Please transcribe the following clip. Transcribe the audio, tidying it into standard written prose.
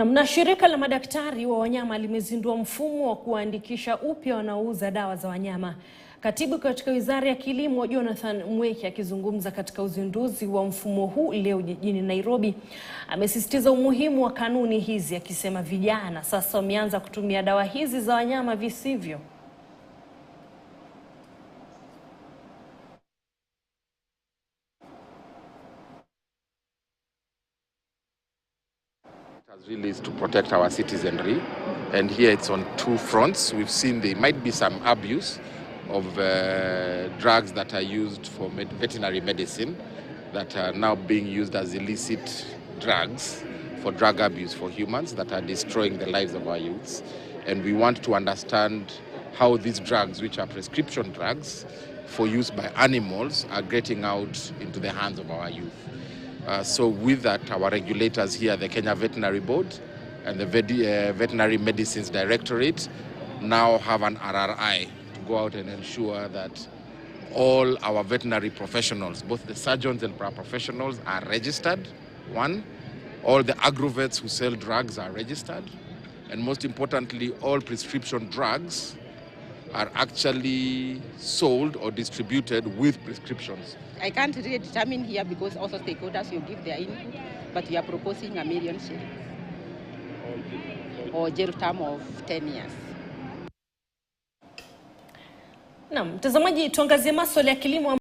Na shirika la madaktari wa wanyama limezindua mfumo wa kuandikisha upya wanaouza dawa za wanyama. Katibu katika Wizara ya Kilimo Jonathan Mweki akizungumza katika uzinduzi wa mfumo huu leo jijini Nairobi, amesisitiza umuhimu wa kanuni hizi akisema vijana sasa wameanza kutumia dawa hizi za wanyama visivyo. Really is to protect our citizenry, and here it's on two fronts. We've seen there might be some abuse of drugs that are used for veterinary medicine that are now being used as illicit drugs for drug abuse for humans that are destroying the lives of our youths. And we want to understand how these drugs, which are prescription drugs for use by animals, are getting out into the hands of our youth. So with that, our regulators here, the Kenya Veterinary Board and the Veterinary Medicines Directorate, now have an RRI to go out and ensure that all our veterinary professionals, both the surgeons and paraprofessionals, are registered. One, all the agrovets who sell drugs are registered. And most importantly, all prescription drugs are actually sold or distributed with prescriptions. I can't really determine here because also stakeholders will give their input, but we are proposing $1 million or jail term of 10 years. Mtazamaji, tuangazie masuala ya kilimo.